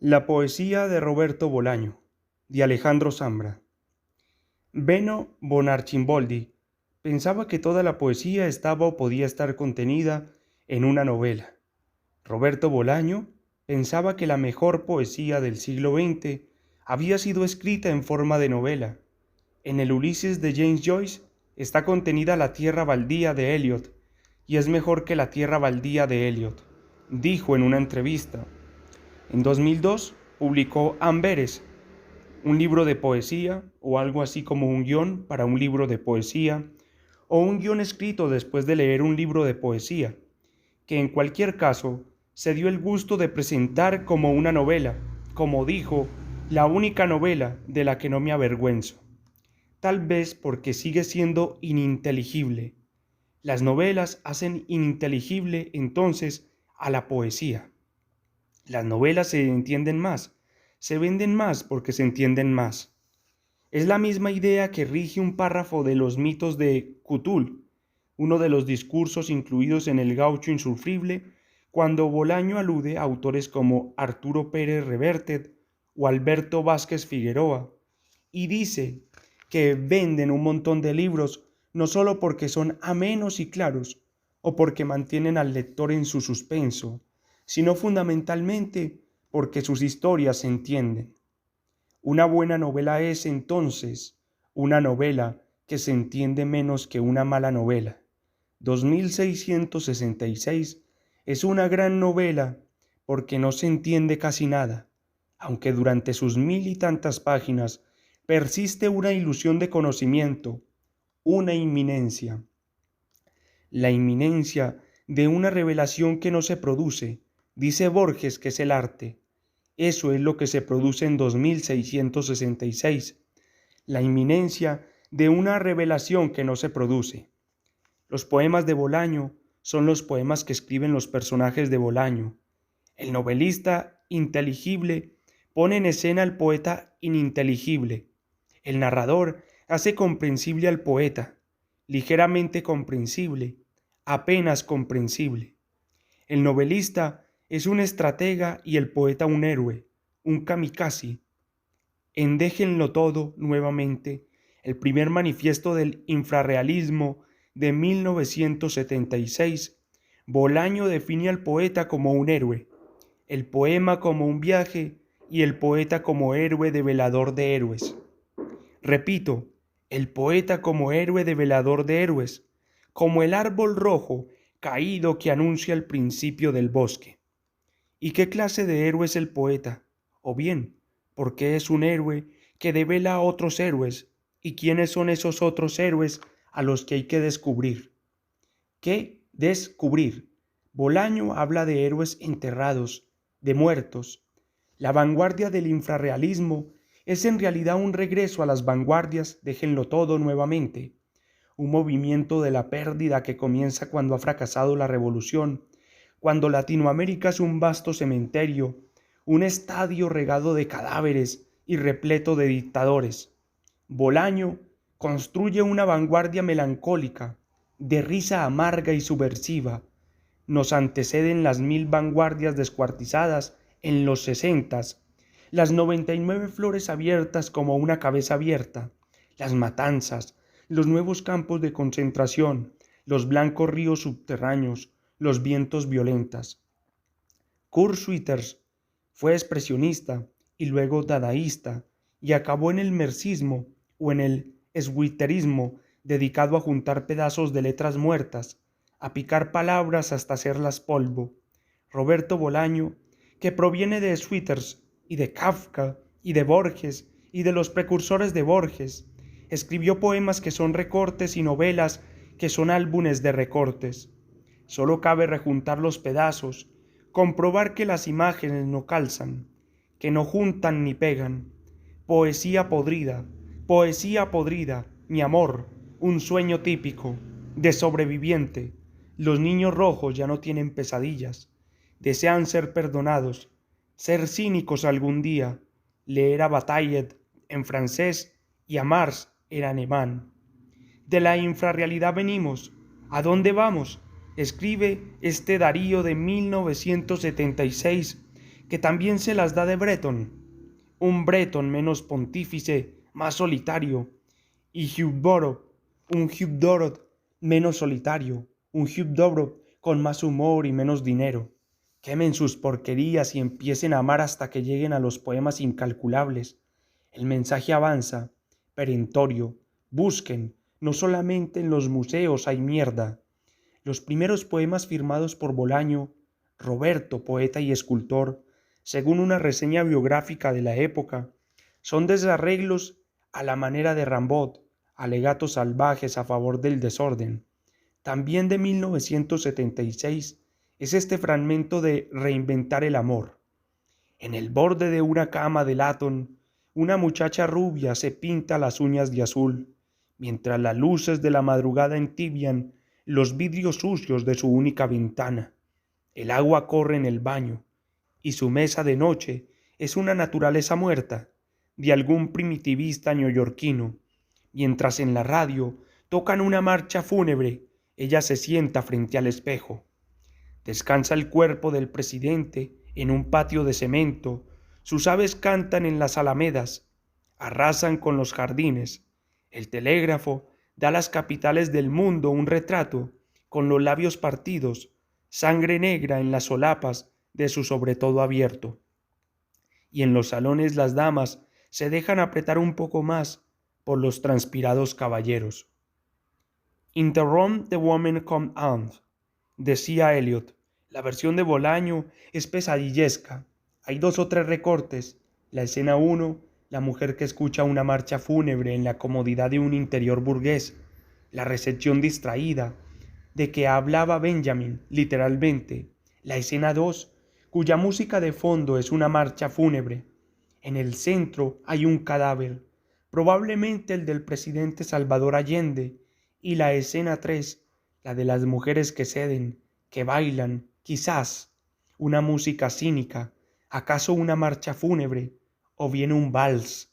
La poesía de Roberto Bolaño, de Alejandro Zambra. Benno Bonarchimboldi pensaba que toda la poesía estaba o podía estar contenida en una novela. Roberto Bolaño pensaba que la mejor poesía del siglo XX había sido escrita en forma de novela. En el Ulises de James Joyce está contenida la tierra baldía de Eliot, y es mejor que la tierra baldía de Eliot, dijo en una entrevista. En 2002 publicó Amberes, un libro de poesía o algo así como un guión para un libro de poesía o un guión escrito después de leer un libro de poesía, que en cualquier caso se dio el gusto de presentar como una novela, como dijo, la única novela de la que no me avergüenzo. Tal vez porque sigue siendo ininteligible. Las novelas hacen ininteligible entonces a la poesía. Las novelas se entienden más, se venden más porque se entienden más. Es la misma idea que rige un párrafo de los mitos de Cthulhu, uno de los discursos incluidos en El Gaucho Insufrible, cuando Bolaño alude a autores como Arturo Pérez Reverte o Alberto Vázquez Figueroa, y dice que venden un montón de libros no solo porque son amenos y claros, o porque mantienen al lector en su suspenso, sino fundamentalmente porque sus historias se entienden. Una buena novela es, entonces, una novela que se entiende menos que una mala novela. 2666 es una gran novela porque no se entiende casi nada, aunque durante sus mil y tantas páginas persiste una ilusión de conocimiento, una inminencia. La inminencia de una revelación que no se produce, dice Borges que es el arte. Eso es lo que se produce en 2666, la inminencia de una revelación que no se produce. Los poemas de Bolaño son los poemas que escriben los personajes de Bolaño. El novelista inteligible pone en escena al poeta ininteligible. El narrador hace comprensible al poeta, ligeramente comprensible, apenas comprensible. El novelista es un estratega y el poeta un héroe, un kamikaze. En Déjenlo Todo nuevamente, el primer manifiesto del infrarrealismo de 1976, Bolaño define al poeta como un héroe, el poema como un viaje y el poeta como héroe develador de héroes. Repito, el poeta como héroe develador de héroes, como el árbol rojo caído que anuncia el principio del bosque. ¿Y qué clase de héroe es el poeta? O bien, ¿por qué es un héroe que devela a otros héroes? ¿Y quiénes son esos otros héroes a los que hay que descubrir? ¿Qué descubrir? Bolaño habla de héroes enterrados, de muertos. La vanguardia del infrarrealismo es en realidad un regreso a las vanguardias, déjenlo todo nuevamente, un movimiento de la pérdida que comienza cuando ha fracasado la revolución, cuando Latinoamérica es un vasto cementerio, un estadio regado de cadáveres y repleto de dictadores. Bolaño construye una vanguardia melancólica, de risa amarga y subversiva. Nos anteceden las 1000 vanguardias descuartizadas en los 60, las 99 flores abiertas como una cabeza abierta, las matanzas, los nuevos campos de concentración, los blancos ríos subterráneos, los vientos violentas. Kurt Schwitters fue expresionista y luego dadaísta y acabó en el marxismo o en el schwitterismo dedicado a juntar pedazos de letras muertas, a picar palabras hasta hacerlas polvo. Roberto Bolaño, que proviene de Schwitters y de Kafka y de Borges y de los precursores de Borges, escribió poemas que son recortes y novelas que son álbumes de recortes. Solo cabe rejuntar los pedazos, comprobar que las imágenes no calzan, que no juntan ni pegan. Poesía podrida, mi amor, un sueño típico, de sobreviviente. Los niños rojos ya no tienen pesadillas, desean ser perdonados, ser cínicos algún día, leer a Bataille en francés y a Marx en alemán. De la infrarrealidad venimos. ¿A dónde vamos? Escribe este Darío de 1976, que también se las da de Breton, un Breton menos pontífice, más solitario, y un Hugh Dorot menos solitario, un Hugh Dorot con más humor y menos dinero. Quemen sus porquerías y empiecen a amar hasta que lleguen a los poemas incalculables. El mensaje avanza, perentorio. Busquen, no solamente en los museos hay mierda. Los primeros poemas firmados por Bolaño, Roberto, poeta y escultor, según una reseña biográfica de la época, son desarreglos a la manera de Rimbaud, alegatos salvajes a favor del desorden. También de 1976 es este fragmento de Reinventar el amor. En el borde de una cama de latón, una muchacha rubia se pinta las uñas de azul, mientras las luces de la madrugada entibian los vidrios sucios de su única ventana. El agua corre en el baño, y su mesa de noche es una naturaleza muerta de algún primitivista neoyorquino. Mientras en la radio tocan una marcha fúnebre, ella se sienta frente al espejo. Descansa el cuerpo del presidente en un patio de cemento, sus aves cantan en las alamedas, arrasan con los jardines. El telégrafo da a las capitales del mundo un retrato, con los labios partidos, sangre negra en las solapas de su sobretodo abierto. Y en los salones las damas se dejan apretar un poco más por los transpirados caballeros. In the room the woman come out, decía Eliot. La versión de Bolaño es pesadillesca. Hay 2 o 3 recortes. La escena 1, la mujer que escucha una marcha fúnebre en la comodidad de un interior burgués. La recepción distraída de que hablaba Benjamin, literalmente. La escena 2, cuya música de fondo es una marcha fúnebre. En el centro hay un cadáver, probablemente el del presidente Salvador Allende. Y la escena 3, la de las mujeres que ceden, que bailan, quizás una música cínica, acaso una marcha fúnebre, o bien un vals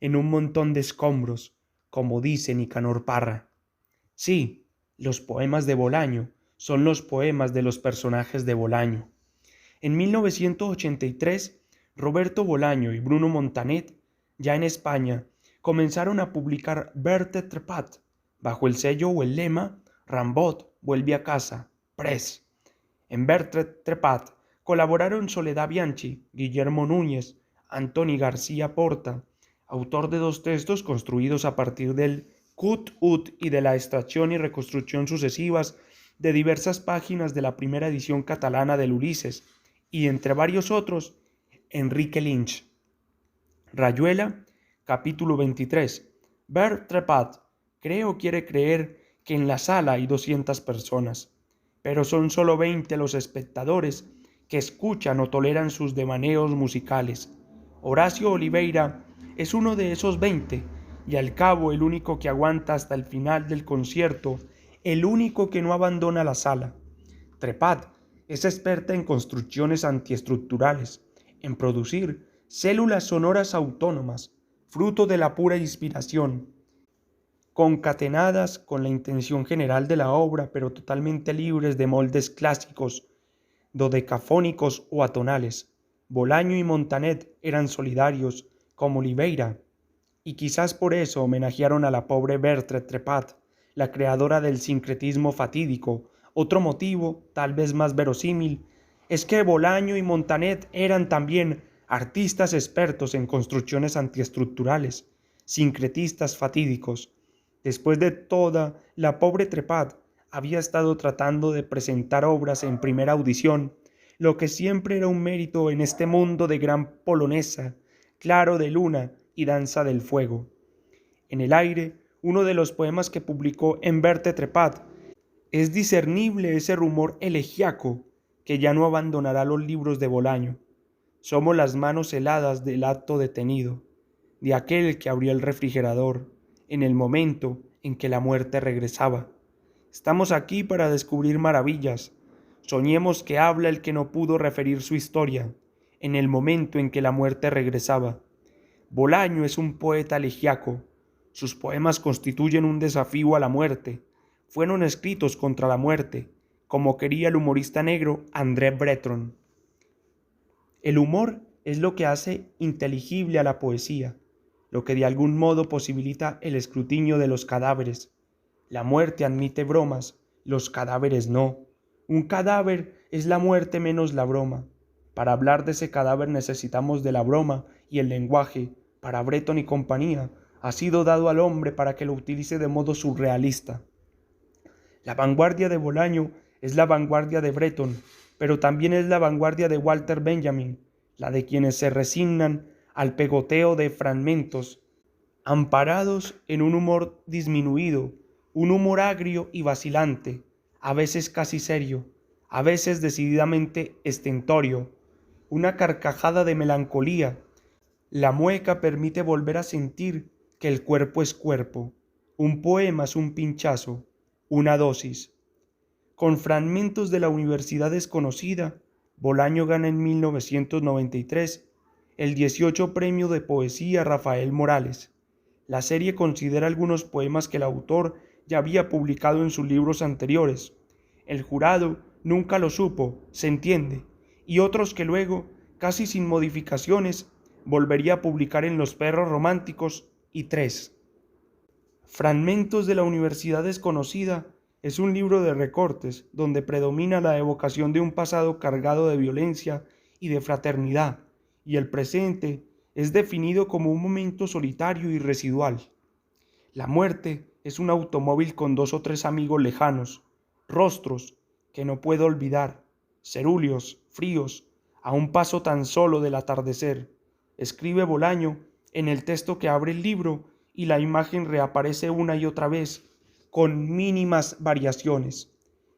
en un montón de escombros, como dice Nicanor Parra. Sí, los poemas de Bolaño son los poemas de los personajes de Bolaño. En 1983, Roberto Bolaño y Bruno Montanet, ya en España, comenzaron a publicar Berthe Trepat, bajo el sello o el lema Rimbaud vuelve a casa, Press. En Berthe Trepat colaboraron Soledad Bianchi, Guillermo Núñez, Antoni García Porta, autor de 2 textos construidos a partir del cut-ut y de la extracción y reconstrucción sucesivas de diversas páginas de la primera edición catalana del Ulises, y entre varios otros, Enrique Lynch. Rayuela, capítulo 23. Berthe Trepat quiere creer que en la sala hay 200 personas, pero son solo 20 los espectadores que escuchan o toleran sus devaneos musicales. Horacio Oliveira es uno de esos 20 y al cabo el único que aguanta hasta el final del concierto, el único que no abandona la sala. Trepat es experta en construcciones antiestructurales, en producir células sonoras autónomas, fruto de la pura inspiración, concatenadas con la intención general de la obra, pero totalmente libres de moldes clásicos, dodecafónicos o atonales. Bolaño y Montanet eran solidarios, como Oliveira, y quizás por eso homenajearon a la pobre Berthe Trepat, la creadora del sincretismo fatídico. Otro motivo, tal vez más verosímil, es que Bolaño y Montanet eran también artistas expertos en construcciones antiestructurales, sincretistas fatídicos. Después de toda, la pobre Trepat había estado tratando de presentar obras en primera audición, lo que siempre era un mérito en este mundo de gran polonesa, claro de luna y danza del fuego. En el aire, uno de los poemas que publicó en Berthe Trepat, es discernible ese rumor elegíaco que ya no abandonará los libros de Bolaño. Somos las manos heladas del acto detenido, de aquel que abrió el refrigerador en el momento en que la muerte regresaba. Estamos aquí para descubrir maravillas. Soñemos que habla el que no pudo referir su historia en el momento en que la muerte regresaba. Bolaño es un poeta elegíaco. Sus poemas constituyen un desafío a la muerte. Fueron escritos contra la muerte, como quería el humorista negro André Breton. El humor es lo que hace inteligible a la poesía, lo que de algún modo posibilita el escrutinio de los cadáveres. La muerte admite bromas, los cadáveres no. Un cadáver es la muerte menos la broma. Para hablar de ese cadáver necesitamos de la broma y el lenguaje, para Breton y compañía, ha sido dado al hombre para que lo utilice de modo surrealista. La vanguardia de Bolaño es la vanguardia de Breton, pero también es la vanguardia de Walter Benjamin, la de quienes se resignan al pegoteo de fragmentos, amparados en un humor disminuido, un humor agrio y vacilante, a veces casi serio, a veces decididamente estentorio, una carcajada de melancolía. La mueca permite volver a sentir que el cuerpo es cuerpo. Un poema es un pinchazo, una dosis. Con fragmentos de la Universidad Desconocida, Bolaño gana en 1993 el 18 Premio de Poesía Rafael Morales. La serie considera algunos poemas que el autor ya había publicado en sus libros anteriores. El jurado nunca lo supo, se entiende, y otros que luego, casi sin modificaciones, volvería a publicar en Los Perros Románticos y Tres. Fragmentos de la Universidad Desconocida es un libro de recortes donde predomina la evocación de un pasado cargado de violencia y de fraternidad, y el presente es definido como un momento solitario y residual. La muerte es un automóvil con 2 o 3 amigos lejanos, rostros que no puedo olvidar, cerúleos, fríos, a un paso tan solo del atardecer. Escribe Bolaño en el texto que abre el libro y la imagen reaparece una y otra vez, con mínimas variaciones.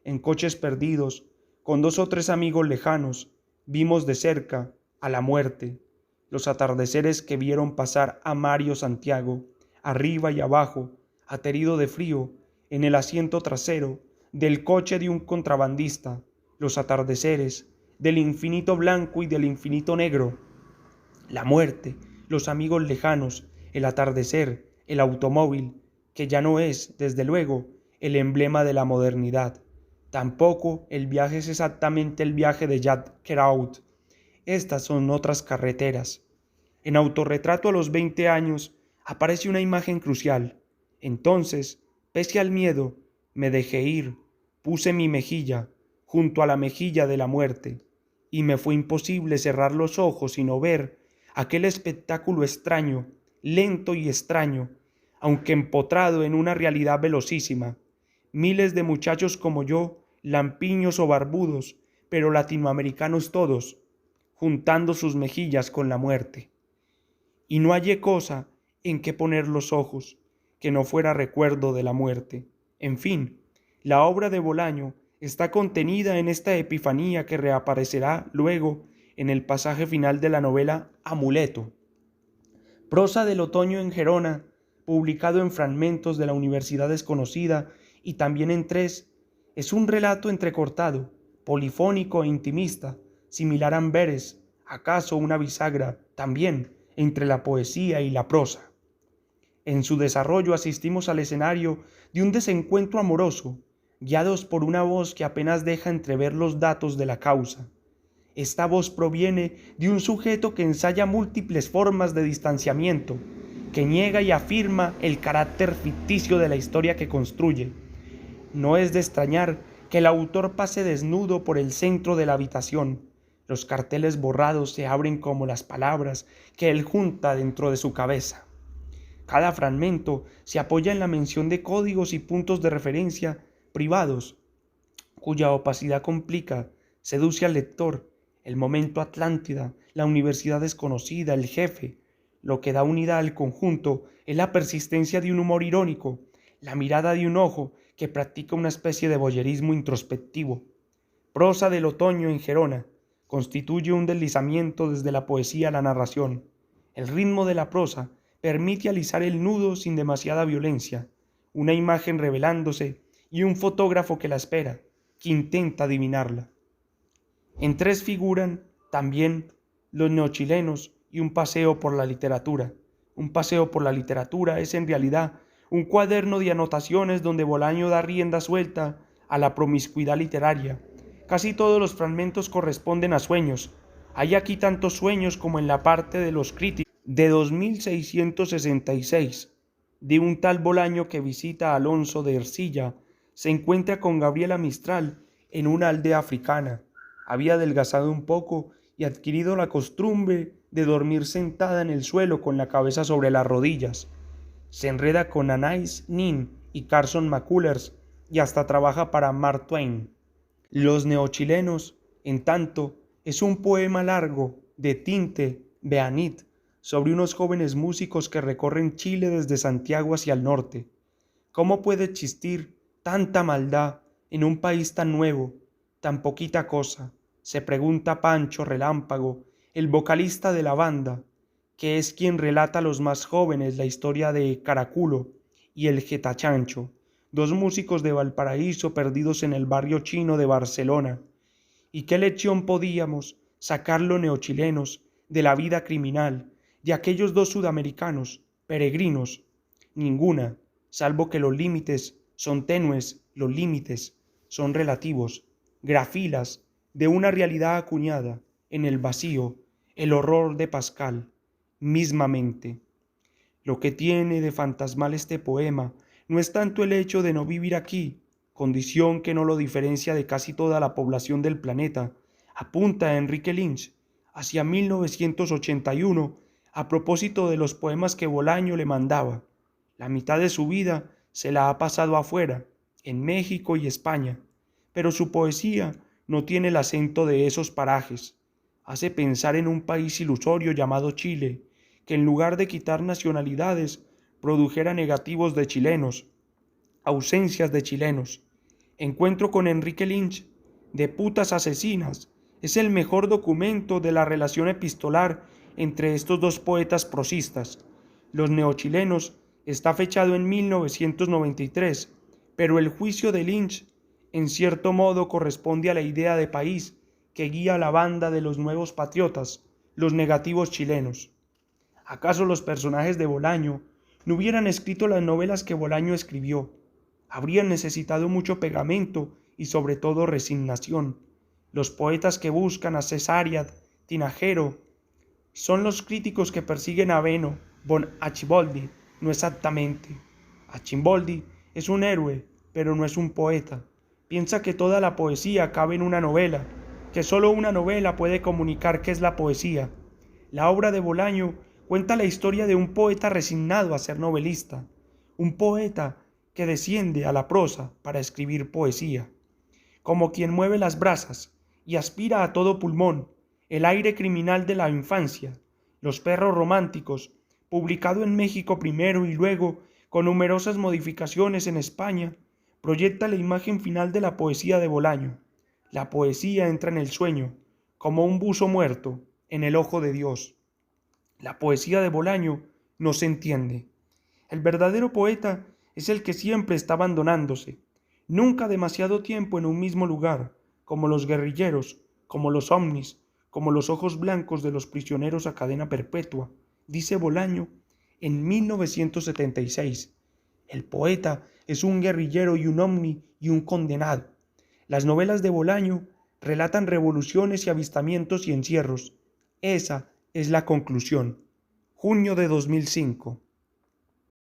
En coches perdidos, con 2 o 3 amigos lejanos, vimos de cerca a la muerte, los atardeceres que vieron pasar a Mario Santiago, arriba y abajo, aterido de frío, en el asiento trasero del coche de un contrabandista, los atardeceres del infinito blanco y del infinito negro, la muerte, los amigos lejanos, el atardecer, el automóvil, que ya no es, desde luego, el emblema de la modernidad. Tampoco el viaje es exactamente el viaje de Jack Kerouac. Estas son otras carreteras. En Autorretrato a los 20 años aparece una imagen crucial. Entonces, pese al miedo, me dejé ir, puse mi mejilla junto a la mejilla de la muerte, y me fue imposible cerrar los ojos y no ver aquel espectáculo extraño, lento y extraño, aunque empotrado en una realidad velocísima. Miles de muchachos como yo, lampiños o barbudos, pero latinoamericanos todos, juntando sus mejillas con la muerte. Y no hallé cosa en que poner los ojos, que no fuera recuerdo de la muerte. En fin, la obra de Bolaño está contenida en esta epifanía que reaparecerá luego en el pasaje final de la novela Amuleto. Prosa del otoño en Gerona, publicado en Fragmentos de la Universidad Desconocida y también en Tres, es un relato entrecortado, polifónico e intimista, similar a Amberes, acaso una bisagra, también, entre la poesía y la prosa. En su desarrollo asistimos al escenario de un desencuentro amoroso, guiados por una voz que apenas deja entrever los datos de la causa. Esta voz proviene de un sujeto que ensaya múltiples formas de distanciamiento, que niega y afirma el carácter ficticio de la historia que construye. No es de extrañar que el autor pase desnudo por el centro de la habitación. Los carteles borrados se abren como las palabras que él junta dentro de su cabeza. Cada fragmento se apoya en la mención de códigos y puntos de referencia privados, cuya opacidad complica, seduce al lector. El momento Atlántida, la Universidad Desconocida, el jefe. Lo que da unidad al conjunto es la persistencia de un humor irónico, la mirada de un ojo que practica una especie de voyerismo introspectivo. Prosa del otoño en Gerona constituye un deslizamiento desde la poesía a la narración. El ritmo de la prosa permite alisar el nudo sin demasiada violencia, una imagen revelándose y un fotógrafo que la espera, que intenta adivinarla. En Tres figuran también los neochilenos y un paseo por la literatura. Un paseo por la literatura es en realidad un cuaderno de anotaciones donde Bolaño da rienda suelta a la promiscuidad literaria. Casi todos los fragmentos corresponden a sueños, Hay aquí tantos sueños como en la parte de los críticos de 2666 de un tal Bolaño que visita a Alonso de Ercilla, se encuentra con Gabriela Mistral en una aldea africana. Había adelgazado un poco y adquirido la costumbre de dormir sentada en el suelo con la cabeza sobre las rodillas. Se enreda con Anais Nin y Carson McCullers y hasta trabaja para Mark Twain. Los neochilenos, en tanto, es un poema largo de tinte beanit sobre unos jóvenes músicos que recorren Chile desde Santiago hacia el norte. ¿Cómo puede existir tanta maldad en un país tan nuevo, tan poquita cosa? Se pregunta Pancho Relámpago, el vocalista de la banda, que es quien relata a los más jóvenes la historia de Caraculo y el Getachancho, dos músicos de Valparaíso perdidos en el barrio chino de Barcelona. ¿Y qué lección podíamos sacar los neochilenos de la vida criminal de aquellos dos sudamericanos, peregrinos? Ninguna, salvo que los límites son tenues, los límites son relativos, grafilas de una realidad acuñada en el vacío, el horror de Pascal, mismamente. Lo que tiene de fantasmal este poema no es tanto el hecho de no vivir aquí, condición que no lo diferencia de casi toda la población del planeta, apunta Enrique Lynch hacia 1981 a propósito de los poemas que Bolaño le mandaba. La mitad de su vida se la ha pasado afuera, en México y España, pero su poesía no tiene el acento de esos parajes. Hace pensar en un país ilusorio llamado Chile, que en lugar de quitar nacionalidades, produjera negativos de chilenos, ausencias de chilenos. Encuentro con Enrique Lynch, de putas asesinas, es el mejor documento de la relación epistolar entre estos dos poetas prosistas. Los neochilenos está fechado en 1993, pero el juicio de Lynch en cierto modo corresponde a la idea de país que guía a la banda de los nuevos patriotas, los negativos chilenos. ¿Acaso los personajes de Bolaño no hubieran escrito las novelas que Bolaño escribió? Habrían necesitado mucho pegamento y sobre todo resignación. Los poetas que buscan a Cesariad, Tinajero, son los críticos que persiguen a Beno von Archiboldi, no exactamente. Archiboldi es un héroe, pero no es un poeta. Piensa que toda la poesía cabe en una novela, que solo una novela puede comunicar qué es la poesía. La obra de Bolaño cuenta la historia de un poeta resignado a ser novelista, un poeta que desciende a la prosa para escribir poesía, como quien mueve las brasas y aspira a todo pulmón el aire criminal de la infancia. Los perros románticos, publicado en México primero y luego con numerosas modificaciones en España, proyecta la imagen final de la poesía de Bolaño. La poesía entra en el sueño, como un buzo muerto en el ojo de Dios. La poesía de Bolaño no se entiende. El verdadero poeta es el que siempre está abandonándose, nunca demasiado tiempo en un mismo lugar, como los guerrilleros, como los ovnis, como los ojos blancos de los prisioneros a cadena perpetua, dice Bolaño en 1976. El poeta es un guerrillero y un ovni y un condenado. Las novelas de Bolaño relatan revoluciones y avistamientos y encierros. Esa es la conclusión. Junio de 2005.